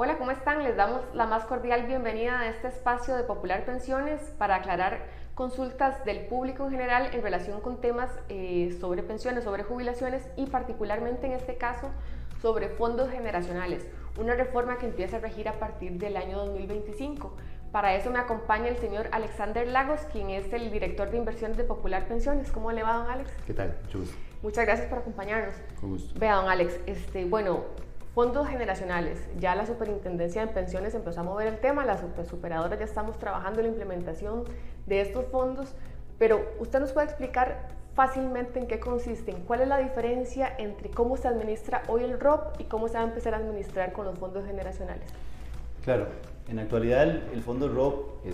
Hola, ¿cómo están? Les damos la más cordial bienvenida a este espacio de Popular Pensiones para aclarar consultas del público en general en relación con temas sobre pensiones, sobre jubilaciones y particularmente en este caso sobre fondos generacionales, una reforma que empieza a regir a partir del año 2025. Para eso me acompaña el señor Alexander Lagos, quien es el director de inversiones de Popular Pensiones. ¿Cómo le va, don Alex? ¿Qué tal? Mucho gusto. Muchas gracias por acompañarnos. Con gusto. Vea, don Alex, fondos generacionales, ya la Superintendencia de Pensiones empezó a mover el tema, las superadoras ya estamos trabajando en la implementación de estos fondos, pero usted nos puede explicar fácilmente en qué consisten, cuál es la diferencia entre cómo se administra hoy el ROP y cómo se va a empezar a administrar con los fondos generacionales. Claro, en la actualidad el fondo ROP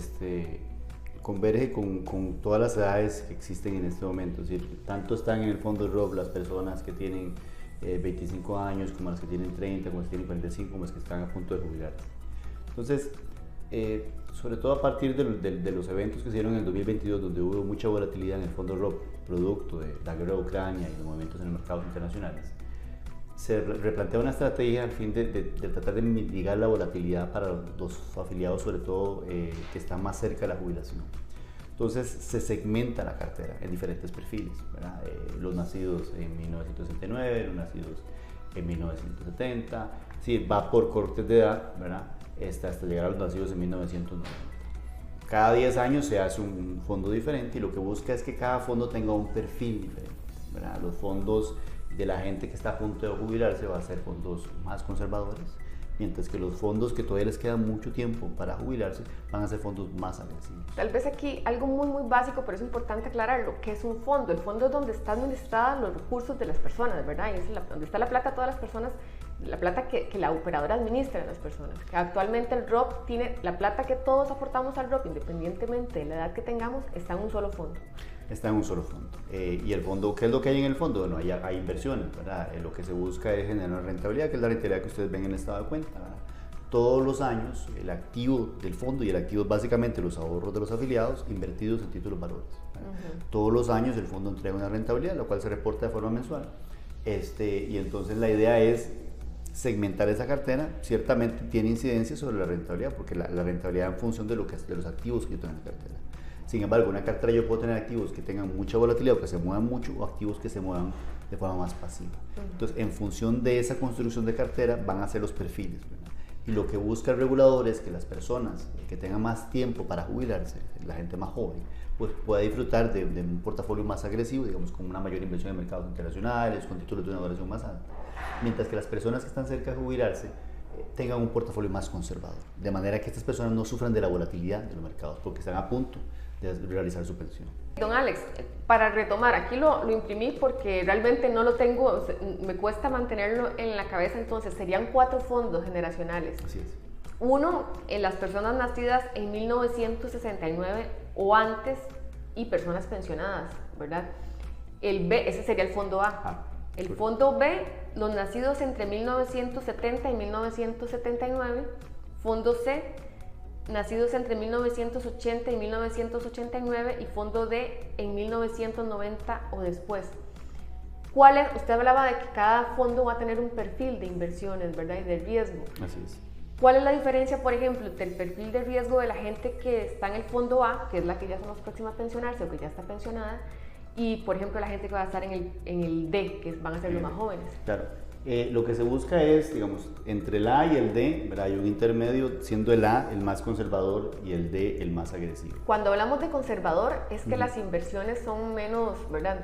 converge con todas las edades que existen en este momento, es decir, tanto están en el fondo ROP las personas que tienen 25 años, como las que tienen 30, como las que tienen 45, como las que están a punto de jubilarse. Entonces, sobre todo a partir de los eventos que se dieron en el 2022, donde hubo mucha volatilidad en el fondo ROP, producto de la guerra de Ucrania y los movimientos en los mercados internacionales, se replantea una estrategia al fin de tratar de mitigar la volatilidad para los afiliados, sobre todo que están más cerca de la jubilación. Entonces se segmenta la cartera en diferentes perfiles, ¿verdad? Los nacidos en 1969, los nacidos en 1970, sí, va por cortes de edad, ¿verdad? Hasta llegar a los nacidos en 1990. Cada 10 años se hace un fondo diferente y lo que busca es que cada fondo tenga un perfil diferente, ¿verdad? Los fondos de la gente que está a punto de jubilarse van a ser fondos más conservadores, mientras que los fondos que todavía les queda mucho tiempo para jubilarse van a ser fondos más agresivos. Tal vez aquí algo muy básico, pero es importante aclararlo, ¿qué es un fondo? El fondo es donde están administrados los recursos de las personas, ¿verdad? Y es donde está la plata de todas las personas, la plata que la operadora administra a las personas. Que actualmente el ROP tiene la plata que todos aportamos al ROP, independientemente de la edad que tengamos, está en un solo fondo. Está en un solo fondo. Y el fondo, ¿qué es lo que hay en el fondo? Bueno, hay inversiones, ¿verdad? Lo que se busca es generar una rentabilidad, que es la rentabilidad que ustedes ven en el estado de cuenta, ¿verdad? Todos los años, el activo del fondo, y el activo es básicamente los ahorros de los afiliados invertidos en títulos valores. Todos los años el fondo entrega una rentabilidad, la cual se reporta de forma mensual. Y entonces la idea es segmentar esa cartera. Ciertamente tiene incidencia sobre la rentabilidad, porque la rentabilidad en función de los activos que yo tengo en la cartera. Sin embargo, en una cartera yo puedo tener activos que tengan mucha volatilidad o que se muevan mucho, o activos que se muevan de forma más pasiva. Entonces, en función de esa construcción de cartera van a ser los perfiles, ¿verdad? Y lo que busca el regulador es que las personas que tengan más tiempo para jubilarse, la gente más joven, pues pueda disfrutar de un portafolio más agresivo, digamos, con una mayor inversión en mercados internacionales, con títulos de una duración más alta. Mientras que las personas que están cerca de jubilarse tengan un portafolio más conservador, de manera que estas personas no sufran de la volatilidad de los mercados, porque están a punto de realizar su pensión. Don Alex, para retomar, aquí lo imprimí porque realmente no lo tengo, me cuesta mantenerlo en la cabeza, entonces serían 4 fondos generacionales. Así es. Uno, en las personas nacidas en 1969 o antes y personas pensionadas, ¿verdad? El B, ese sería el fondo A. El fondo B, los nacidos entre 1970 y 1979. Fondo C, nacidos entre 1980 y 1989, y fondo D en 1990 o después. Usted hablaba de que cada fondo va a tener un perfil de inversiones, ¿verdad? Y de riesgo. Así es. ¿Cuál es la diferencia, por ejemplo, entre el perfil de riesgo de la gente que está en el fondo A, que es la que ya somos próxima a pensionarse o que ya está pensionada, y, por ejemplo, la gente que va a estar en el D, que van a ser los más jóvenes? Claro. Lo que se busca es, digamos, entre el A y el D, ¿verdad? Hay un intermedio, siendo el A el más conservador y el D el más agresivo. Cuando hablamos de conservador, es que las inversiones son menos, ¿verdad?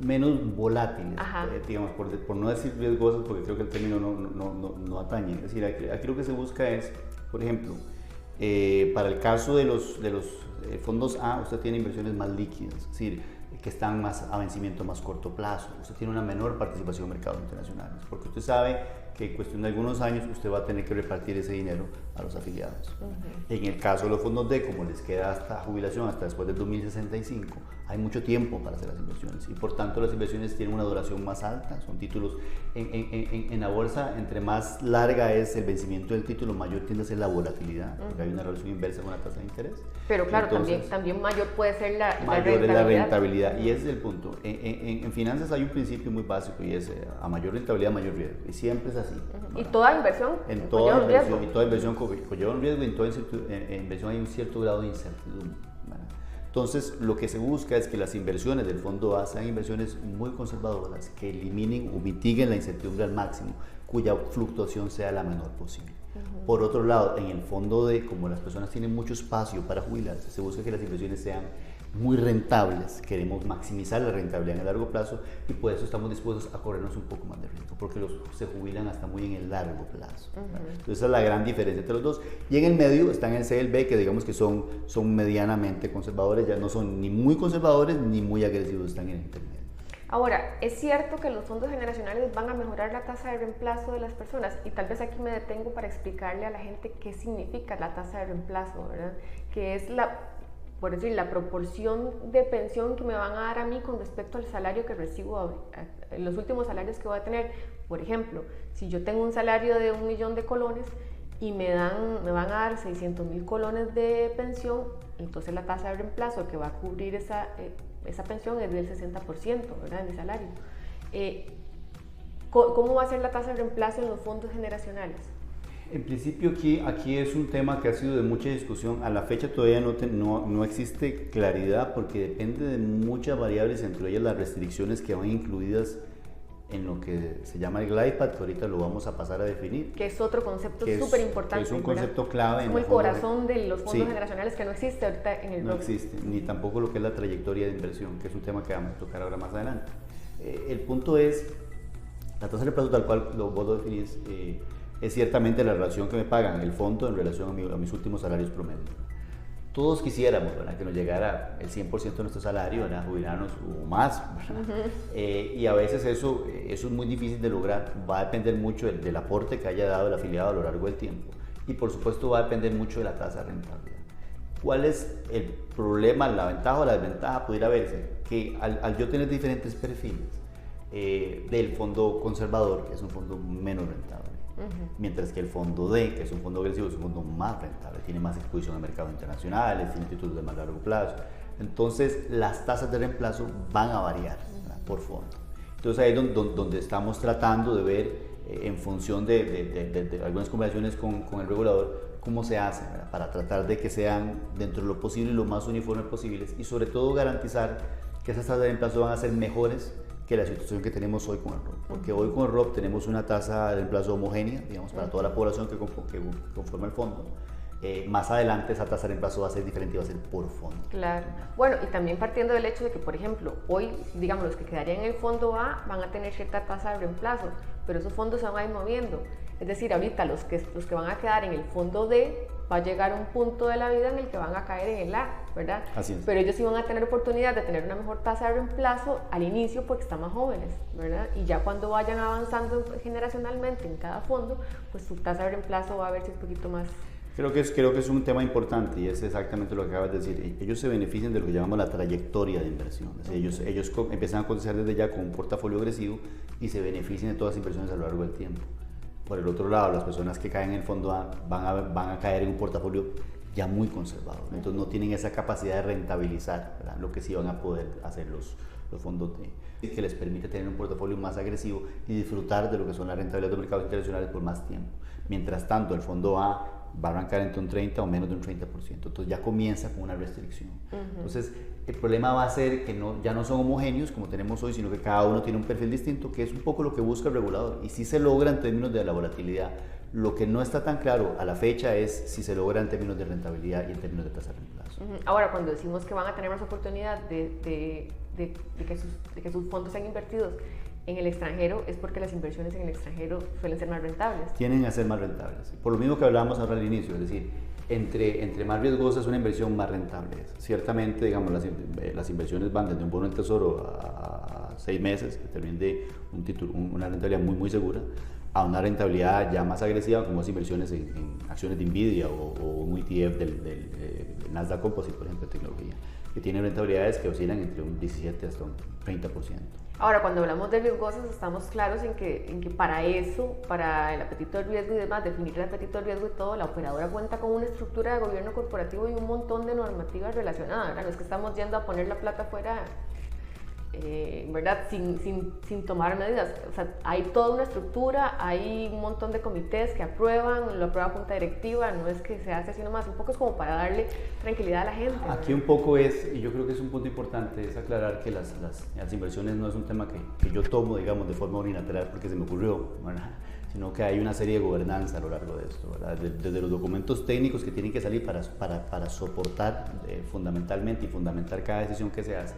Menos volátiles, digamos, por no decir riesgosas, porque creo que el término no atañe. Es decir, aquí lo que se busca es, por ejemplo, para el caso de los fondos A, usted tiene inversiones más líquidas, es decir, que están más a vencimiento más corto plazo. Usted tiene una menor participación en mercados internacionales, porque usted sabe que en cuestión de algunos años usted va a tener que repartir ese dinero a los afiliados. En el caso de los fondos D, como les queda hasta jubilación, hasta después del 2065, hay mucho tiempo para hacer las inversiones y por tanto las inversiones tienen una duración más alta, son títulos, en la bolsa entre más larga es el vencimiento del título, mayor tiende a ser la volatilidad, porque hay una relación inversa con la tasa de interés. Pero claro, entonces, también mayor puede ser la rentabilidad. Es la rentabilidad y ese es el punto. En finanzas hay un principio muy básico y es a mayor rentabilidad, mayor riesgo y siempre es así. ¿Y toda inversión? En toda inversión, y toda inversión conlleva un riesgo y en toda inversión hay un cierto grado de incertidumbre. Entonces, lo que se busca es que las inversiones del fondo A sean inversiones muy conservadoras, que eliminen o mitiguen la incertidumbre al máximo, cuya fluctuación sea la menor posible. Por otro lado, en el fondo D, como las personas tienen mucho espacio para jubilarse, se busca que las inversiones sean muy rentables, queremos maximizar la rentabilidad en el largo plazo y por eso estamos dispuestos a corrernos un poco más de riesgo, porque se jubilan hasta muy en el largo plazo. Entonces esa es la gran diferencia entre los dos. Y en el medio están el C y el B, que digamos que son medianamente conservadores, ya no son ni muy conservadores ni muy agresivos, están en el intermedio. Ahora, es cierto que los fondos generacionales van a mejorar la tasa de reemplazo de las personas y tal vez aquí me detengo para explicarle a la gente qué significa la tasa de reemplazo, ¿verdad? Que es por decir, la proporción de pensión que me van a dar a mí con respecto al salario que recibo, los últimos salarios que voy a tener. Por ejemplo, si yo tengo un salario de 1 millón de colones y me van a dar 600,000 colones de pensión, entonces la tasa de reemplazo que va a cubrir esa pensión es del 60%, ¿verdad?, de mi salario. ¿Cómo va a ser la tasa de reemplazo en los fondos generacionales? En principio aquí es un tema que ha sido de mucha discusión. A la fecha todavía no existe claridad porque depende de muchas variables, entre ellas las restricciones que van incluidas en lo que se llama el glide path, que ahorita lo vamos a pasar a definir. Que es otro concepto súper importante. Es un concepto clave. Es como el corazón de los fondos generacionales que no existe ahorita en el No existe, ni tampoco lo que es la trayectoria de inversión, que es un tema que vamos a tocar ahora más adelante. El punto es, la tasa de reemplazo tal cual vos lo definís, es ciertamente la relación que me pagan el fondo en relación a mis últimos salarios promedio. Todos quisiéramos, ¿verdad?, que nos llegara el 100% de nuestro salario, ¿verdad?, jubilarnos o más, y a veces eso es muy difícil de lograr. Va a depender mucho del aporte que haya dado el afiliado a lo largo del tiempo y por supuesto va a depender mucho de la tasa de rentabilidad. ¿Cuál es el problema, la ventaja o la desventaja? Pudiera verse que al yo tener diferentes perfiles del fondo conservador, que es un fondo menos rentable, mientras que el fondo D, que es un fondo agresivo, es un fondo más rentable, tiene más exposición a mercados internacionales, tiene títulos de más largo plazo. Entonces, las tasas de reemplazo van a variar, ¿verdad?, por fondo. Entonces, ahí es donde estamos tratando de ver, en función de algunas conversaciones con el regulador, cómo se hace, ¿verdad?, para tratar de que sean dentro de lo posible lo más uniformes posibles y sobre todo garantizar que esas tasas de reemplazo van a ser mejores que la situación que tenemos hoy con el ROP, porque hoy con el ROP tenemos una tasa de reemplazo homogénea, digamos, para toda la población que conforma el fondo. Más adelante esa tasa de reemplazo va a ser diferente y va a ser por fondo. Claro. Bueno, y también partiendo del hecho de que, por ejemplo, hoy, digamos, los que quedarían en el fondo A van a tener cierta tasa de reemplazo, pero esos fondos se van a ir moviendo. Es decir, ahorita los que van a quedar en el fondo D va a llegar un punto de la vida en el que van a caer en el A, ¿verdad? Así es. Pero ellos sí van a tener oportunidad de tener una mejor tasa de reemplazo al inicio porque están más jóvenes, ¿verdad? Y ya cuando vayan avanzando generacionalmente en cada fondo, pues su tasa de reemplazo va a verse un poquito más. Creo que es un tema importante y es exactamente lo que acabas de decir. Ellos se benefician de lo que llamamos la trayectoria de inversión. Ellos empiezan a cotizar desde ya con un portafolio agresivo y se benefician de todas las inversiones a lo largo del tiempo. Por el otro lado, las personas que caen en el fondo A van a caer en un portafolio ya muy conservador. Entonces no tienen esa capacidad de rentabilizar, ¿verdad?, lo que sí van a poder hacer los fondos D, que les permite tener un portafolio más agresivo y disfrutar de lo que son las rentabilidades de mercados internacionales por más tiempo. Mientras tanto, el fondo A va a arrancar entre un 30 o menos de un 30%, entonces ya comienza con una restricción. Entonces el problema va a ser que ya no son homogéneos como tenemos hoy, sino que cada uno tiene un perfil distinto, que es un poco lo que busca el regulador, y sí se logra en términos de la volatilidad. Lo que no está tan claro a la fecha es si se logra en términos de rentabilidad y en términos de tasa de reemplazo. Ahora, cuando decimos que van a tener más oportunidad de que sus fondos sean invertidos en el extranjero, es porque las inversiones en el extranjero suelen ser más rentables. Tienden a ser más rentables. Por lo mismo que hablábamos ahora al inicio, es decir, entre más riesgosa es una inversión, más rentable es. Ciertamente, digamos, las inversiones van desde un bono del tesoro a 6 meses, que terminen de una rentabilidad muy, muy segura, a una rentabilidad ya más agresiva, como las inversiones en acciones de Nvidia o un ETF del Nasdaq Composite, por ejemplo, de tecnología. que tiene rentabilidades que oscilan entre un 17 hasta un 30%. Ahora, cuando hablamos de riesgosos, estamos claros en que para eso, para el apetito de riesgo y demás, definir el apetito de riesgo y todo, la operadora cuenta con una estructura de gobierno corporativo y un montón de normativas relacionadas, ¿verdad? No es que estamos yendo a poner la plata fuera, ¿verdad? Sin tomar medidas. O sea, hay toda una estructura, hay un montón de comités que aprueban, lo aprueba junta directiva, no es que se hace así nomás, un poco es como para darle tranquilidad a la gente, ¿verdad? Aquí un poco es, y yo creo que es un punto importante, es aclarar que las inversiones no es un tema que yo tomo, digamos, de forma unilateral porque se me ocurrió, ¿verdad? Sino que hay una serie de gobernanza a lo largo de esto, ¿verdad? Desde los documentos técnicos que tienen que salir para soportar fundamentalmente y fundamentar cada decisión que se hace,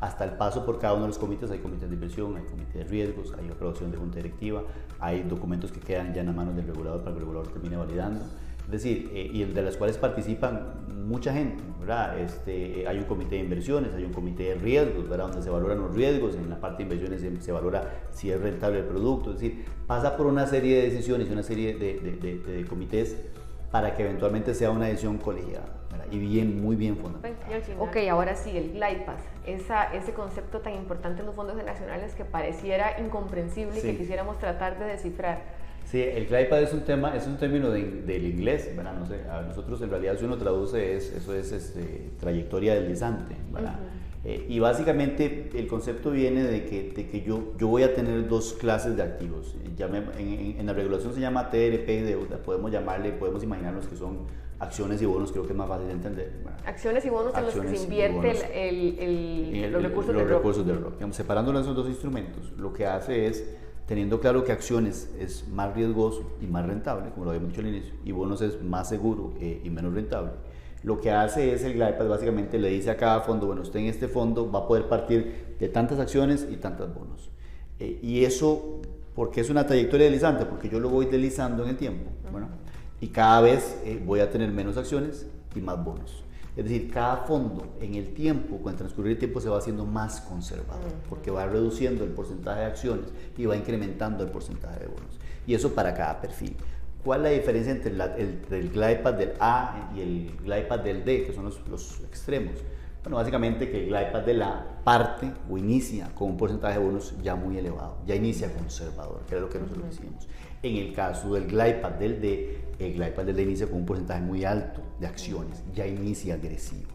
hasta el paso por cada uno de los comités. Hay comités de inversión, hay comités de riesgos, hay aprobación de junta directiva, hay documentos que quedan ya en las manos del regulador para que el regulador termine validando. Es decir, y de las cuales participan mucha gente, ¿verdad? Hay un comité de inversiones, hay un comité de riesgos, ¿verdad? Donde se valoran los riesgos, en la parte de inversiones se valora si es rentable el producto, es decir, pasa por una serie de decisiones y una serie de comités para que eventualmente sea una decisión colegiada, ¿verdad? Y muy bien fundamentada. Ok, ahora sí, el glide path, ese concepto tan importante en los fondos nacionales que pareciera incomprensible y que quisiéramos tratar de descifrar. Sí, el glide path es un término del inglés, ¿verdad? No sé, a nosotros en realidad si uno traduce eso es trayectoria deslizante, ¿verdad? Y básicamente el concepto viene de que yo voy a tener dos clases de activos. En la regulación se llama TRP y deuda, podemos imaginarnos que son acciones y bonos, creo que es más fácil de entender, ¿verdad? Acciones y bonos en los que se invierte los recursos del ROC. Digamos, separándolos esos dos instrumentos, lo que hace es, teniendo claro que acciones es más riesgoso y más rentable, como lo habíamos dicho al inicio, y bonos es más seguro y menos rentable, lo que hace es el glide path, básicamente le dice a cada fondo, bueno, usted en este fondo va a poder partir de tantas acciones y tantos bonos. Y eso, ¿por qué es una trayectoria deslizante? Porque yo lo voy deslizando en el tiempo, ¿bueno? Y cada vez voy a tener menos acciones y más bonos. Es decir, cada fondo en el tiempo, con el transcurrir del tiempo, se va haciendo más conservador, porque va reduciendo el porcentaje de acciones y va incrementando el porcentaje de bonos. Y eso para cada perfil. ¿Cuál es la diferencia entre el glide path del A y el glide path del D, que son los extremos? Bueno, básicamente que el glide path de la parte o inicia con un porcentaje de bonos ya muy elevado, ya inicia conservador, que era lo que nosotros decíamos. En el caso del glide path del D, el glide path del D inicia con un porcentaje muy alto de acciones, ya inicia agresivo.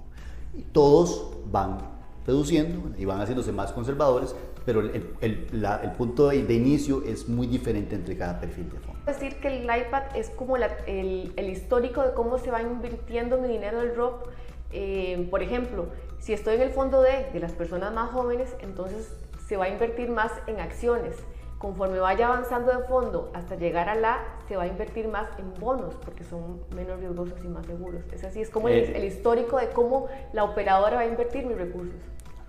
Y todos van reduciendo y van haciéndose más conservadores, pero el punto de inicio es muy diferente entre cada perfil de fondo. Es decir, que el glide path es como el histórico de cómo se va invirtiendo mi dinero del ROP. Por ejemplo, si estoy en el fondo D de las personas más jóvenes, entonces se va a invertir más en acciones. Conforme vaya avanzando de fondo hasta llegar a la, se va a invertir más en bonos porque son menos riesgosos y más seguros. Es así, es como el histórico de cómo la operadora va a invertir mis recursos.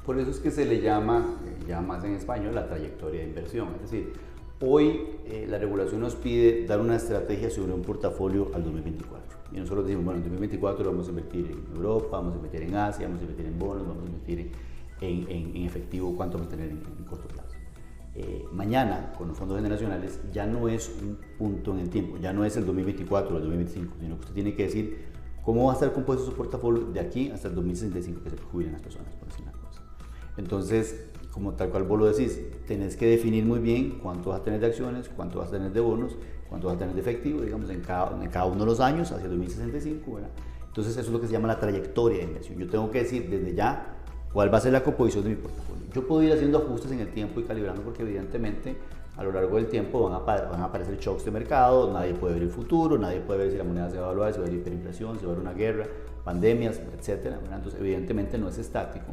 Por eso es que se le llama, ya más en español, la trayectoria de inversión. Es decir, hoy la regulación nos pide dar una estrategia sobre un portafolio al 2024. Y nosotros decimos, bueno, en 2024 vamos a invertir en Europa, vamos a invertir en Asia, vamos a invertir en bonos, vamos a invertir en efectivo, cuánto vamos a tener en corto plazo. Mañana, con los fondos generacionales, ya no es un punto en el tiempo, ya no es el 2024 o el 2025, sino que usted tiene que decir cómo va a estar compuesto su portafolio de aquí hasta el 2065, que se jubilen las personas, por decir una cosa. Entonces, como tal cual vos lo decís, tenés que definir muy bien cuánto vas a tener de acciones, cuánto vas a tener de bonos, cuánto vas a tener de efectivo, digamos, en cada uno de los años hacia el 2065, ¿verdad? Entonces, eso es lo que se llama la trayectoria de inversión. Yo tengo que decir desde ya cuál va a ser la composición de mi portafolio. Yo puedo ir haciendo ajustes en el tiempo y calibrando porque evidentemente a lo largo del tiempo van a aparecer shocks de mercado, nadie puede ver el futuro, nadie puede ver si la moneda se va a evaluar, si va a haber hiperinflación, si va a haber una guerra, pandemias, etcétera. Entonces evidentemente no es estático,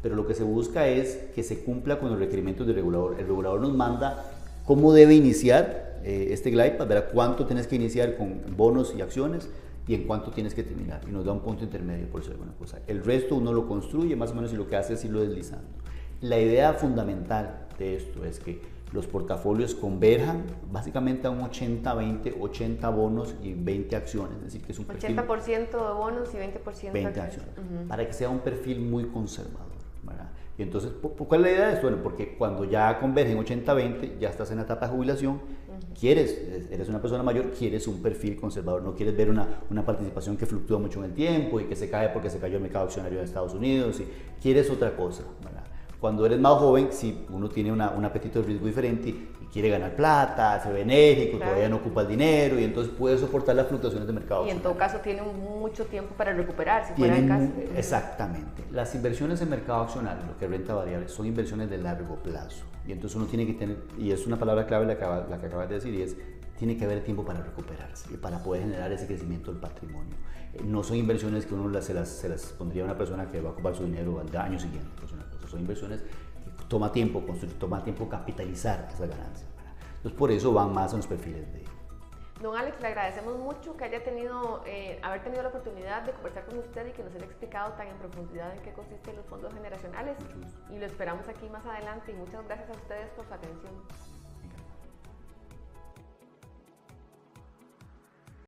pero lo que se busca es que se cumpla con los requerimientos del regulador. El regulador nos manda cómo debe iniciar este glide path, verá cuánto tienes que iniciar con bonos y acciones y en cuánto tienes que terminar, y nos da un punto intermedio, por eso es alguna cosa. El resto uno lo construye más o menos y lo que hace es irlo deslizando. La idea fundamental de esto es que los portafolios converjan básicamente a un 80-20, 80 bonos y 20 acciones, es decir, que es un perfil 80% de bonos y 20% de acciones, para que sea un perfil muy conservador, ¿verdad? Y entonces, ¿cuál es la idea de esto? Bueno, porque cuando ya convergen 80-20, ya estás en la etapa de jubilación, eres una persona mayor, quieres un perfil conservador, no quieres ver una participación que fluctúa mucho en el tiempo y que se cae porque se cayó el mercado accionario de Estados Unidos, y quieres otra cosa, ¿verdad? Cuando eres más joven, sí, uno tiene un apetito de riesgo diferente y quiere ganar plata, se ve enérgico, todavía no ocupa el dinero y entonces puede soportar las fluctuaciones de mercado. Y en todo caso tiene mucho tiempo para recuperarse, fuera de caso. Exactamente. Las inversiones en mercado accionario, lo que es renta variable, son inversiones de largo plazo. Y entonces uno tiene que tener, y es una palabra clave la que acabas de decir, y es, tiene que haber tiempo para recuperarse y para poder generar ese crecimiento del patrimonio. No son inversiones que uno se las pondría a una persona que va a ocupar su dinero al año siguiente. Son inversiones que toma tiempo construir, toma tiempo capitalizar esa ganancia. Entonces por eso van más a los perfiles de... Don Alex, le agradecemos mucho que haya haber tenido la oportunidad de conversar con usted y que nos haya explicado tan en profundidad en qué consisten los fondos generacionales. Y lo esperamos aquí más adelante y muchas gracias a ustedes por su atención.